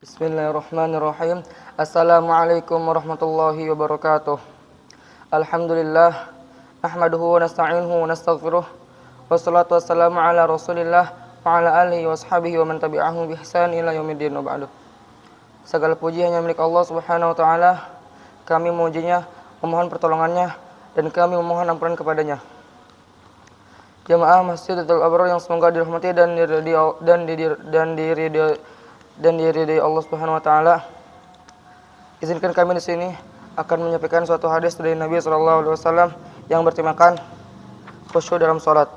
Bismillahirrahmanirrahim. Assalamualaikum warahmatullahi wabarakatuh. Alhamdulillah, nahmaduhu wa nasta'inuhu wa nastaghfiruh. Wassalatu wassalamu ala Rasulillah wa ala alihi wa ashabihi wa man tabi'ahum bi ihsan ila yaumiddin wa ba'du. Segala puji hanya milik Allah Subhanahu wa taala. Kami memujinya, memohon pertolongannya, dan kami memohon ampunan kepadanya. Jamaah Masjidil Abrar yang semoga dirahmati dan diridai Allah Subhanahu wa taala. Izinkan kami di sini akan menyampaikan suatu hadis dari Nabi sallallahu alaihi wasallam yang bertemakan khusyuk dalam salat.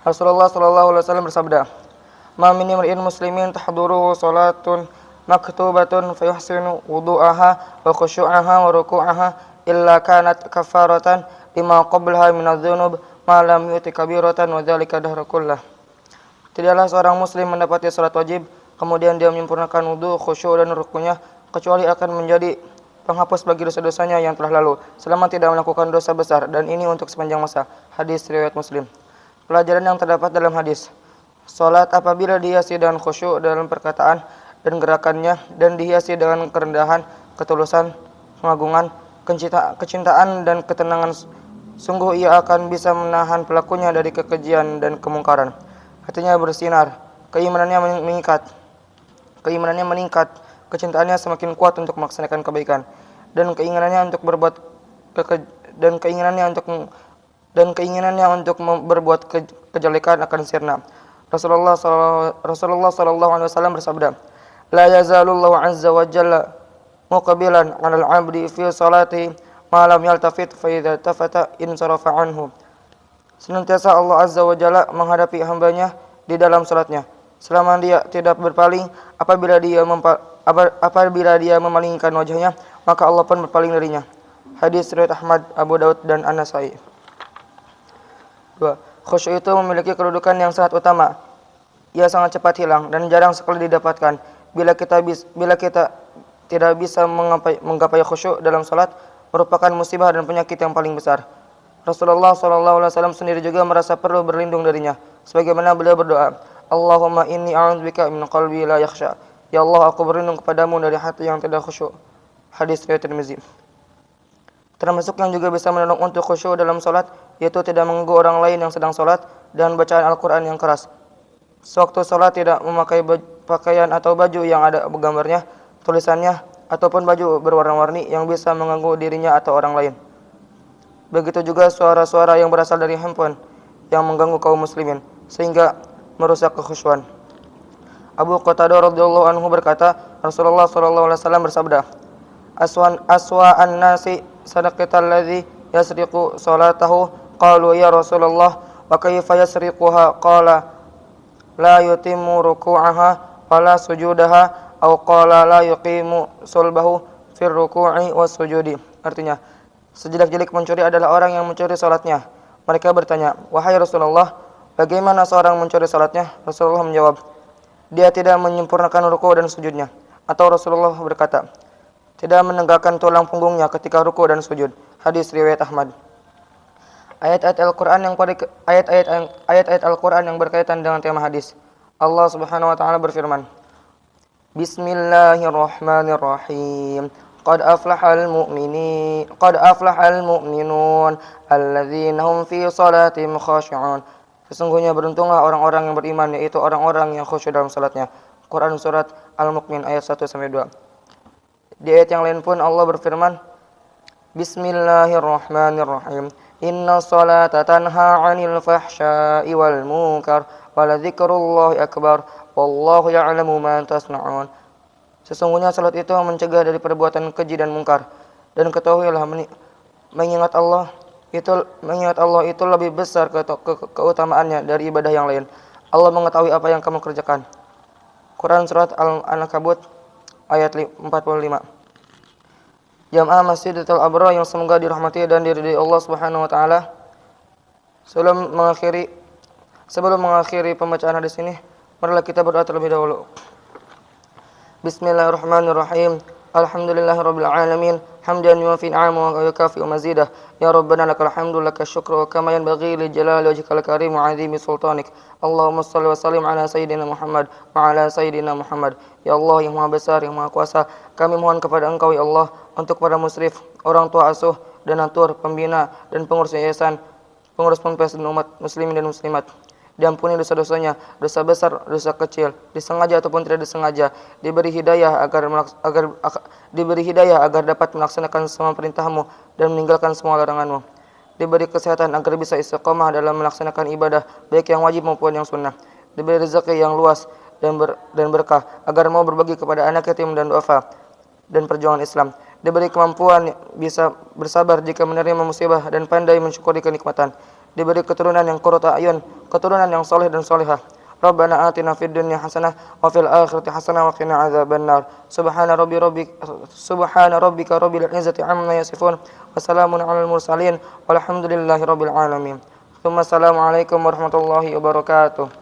Rasulullah sallallahu alaihi wasallam bersabda, "Ma min imri'in muslimin tahduruhu salatun maktubatun fayuhsinu wudu'aha wa khusyu'aha wa ruku'aha illa kanat kafaratan lima qablaha min adz-dzunub ma lam yuti kabiratan wa dzalika dahra kullah." Tidaklah seorang muslim mendapati salat wajib kemudian dia menyempurnakan wudu, khusyuk dan rukunya, kecuali akan menjadi penghapus bagi dosa-dosanya yang telah lalu, selama tidak melakukan dosa besar, dan ini untuk sepanjang masa. Hadis riwayat Muslim. Pelajaran yang terdapat dalam hadis: salat apabila dihiasi dengan khusyuk dalam perkataan dan gerakannya, dan dihiasi dengan kerendahan, ketulusan, pengagungan, kecintaan dan ketenangan, sungguh ia akan bisa menahan pelakunya dari kekejian dan kemungkaran. Hatinya bersinar, keimanannya meningkat, kecintaannya semakin kuat untuk melaksanakan kebaikan, dan keinginannya untuk berbuat kejelekan akan sirna. Rasulullah sallallahu alaihi wasallam bersabda, "La yazalullahu azza wa jalla muqbilan 'alal 'abdi fi salatihi ma lam yaltafit fa idza tafata insarafa anhu." Senantiasa Allah azza wa jalla menghadapi hambanya di dalam salatnya, selama dia tidak berpaling. Apabila dia memalingkan wajahnya, maka Allah pun berpaling darinya. Hadis riwayat Ahmad, Abu Daud dan An-Nasa'i. 2. Khusyuk itu memiliki kedudukan yang sangat utama. Ia sangat cepat hilang dan jarang sekali didapatkan. Bila kita tidak bisa menggapai khusyuk dalam salat, merupakan musibah dan penyakit yang paling besar. Rasulullah SAW sendiri juga merasa perlu berlindung darinya, sebagaimana beliau berdoa, "Allahumma inni a'udzubika min qalbi la yakhsha." Ya Allah, aku berlindung kepadamu dari hati yang tidak khusyuk. Hadis riwayat Tirmizi. Termasuk yang juga bisa menolong untuk khusyuk dalam salat, yaitu tidak mengganggu orang lain yang sedang salat, dan bacaan Al-Quran yang keras. Sewaktu salat tidak memakai pakaian atau baju yang ada gambarnya, tulisannya, ataupun baju berwarna-warni yang bisa mengganggu dirinya atau orang lain. Begitu juga suara-suara yang berasal dari handphone yang mengganggu kaum muslimin sehingga merusak kekhusyuan. Abu Qatadah radhiyallahu anhu berkata, Rasulullah sallallahu alaihi wasallam bersabda, "Aswa'an nasi sadaqatal ladzi yasriqu salatahu." Qalu ya Rasulullah, wa kayfa yasriquha? Qala la yutimmu ruku'aha wa la sujudaha, aw qala la yuqimu sulbahu fir ruku'i was sujudi. Artinya, sejelek-jelek pencuri adalah orang yang mencuri salatnya. Mereka bertanya, "Wahai Rasulullah, bagaimana seorang mencuri salatnya?" Rasulullah menjawab, "Dia tidak menyempurnakan ruku dan sujudnya." Atau Rasulullah berkata, "Tidak menegakkan tulang punggungnya ketika ruku dan sujud." Hadis riwayat Ahmad. Ayat-ayat Al-Quran yang berkaitan dengan tema hadis. Allah Subhanahu wa taala berfirman, Bismillahirrahmanirrahim. Qad aflahal mu'minun alladzina hum fi salatihim khashi'un. Sesungguhnya beruntunglah orang-orang yang beriman, yaitu orang-orang yang khusyuk dalam salatnya. Quran surat Al-Mu'min ayat 1-2. Di ayat yang lain pun Allah berfirman, Bismillahirrahmanirrahim. Inna salata tanha 'anil fahsya'i wal munkar wa ladzikrullahi akbar wallahu ya'lamu ma tasna'un. Sesungguhnya salat itu mencegah dari perbuatan keji dan mungkar, dan ketahuilah mengingat Allah itu lebih besar keutamaannya dari ibadah yang lain. Allah mengetahui apa yang kamu kerjakan. Quran surat Al-Ankabut ayat 45. Jamaah Masjidil Abrar yang semoga dirahmati dan diridai Allah Subhanahu wa taala. Sebelum mengakhiri pembacaan hadis ini, marilah kita berdoa terlebih dahulu. Bismillahirrahmanirrahim. Alhamdulillahirabbil alamin hamdan yuwafi ni'amahu wa yukafi'u mazidah ya rabbana lakal hamdu lakal syukru kama yanbaghi li jalali wajhikal karim wa 'azimi sultanik. Allahumma shalli wa sallim ala sayyidina Muhammad wa ala sayyidina Muhammad. Ya Allah yang Maha Besar yang Maha Kuasa, kami mohon kepada Engkau ya Allah untuk para musyrif, orang tua asuh, donatur, pembina dan pengurus yayasan, pengurus ponpes dan umat muslimin dan muslimat. Diampuni dosa-dosanya, dosa besar, dosa kecil, disengaja ataupun tidak disengaja, diberi hidayah agar dapat melaksanakan semua perintah-Mu dan meninggalkan semua larangan-Mu. Diberi kesehatan agar bisa istiqomah dalam melaksanakan ibadah baik yang wajib maupun yang sunnah. Diberi rezeki yang luas dan berkah agar mau berbagi kepada anak yatim dan duafa dan perjuangan Islam. Diberi kemampuan bisa bersabar jika menerima musibah dan pandai mensyukuri kenikmatan. Diberi keturunan yang qurrata a'yun, keturunan yang soleh dan solehah. Rabbana atina fid dunya hasanah wa fil akhirati hasanah wa qina adzabannar. Subhana rabbika rabbil izzati amma yasifun wa salamun alal mursalin walhamdulillahi rabbil alamin. Assalamualaikum warahmatullahi wabarakatuh.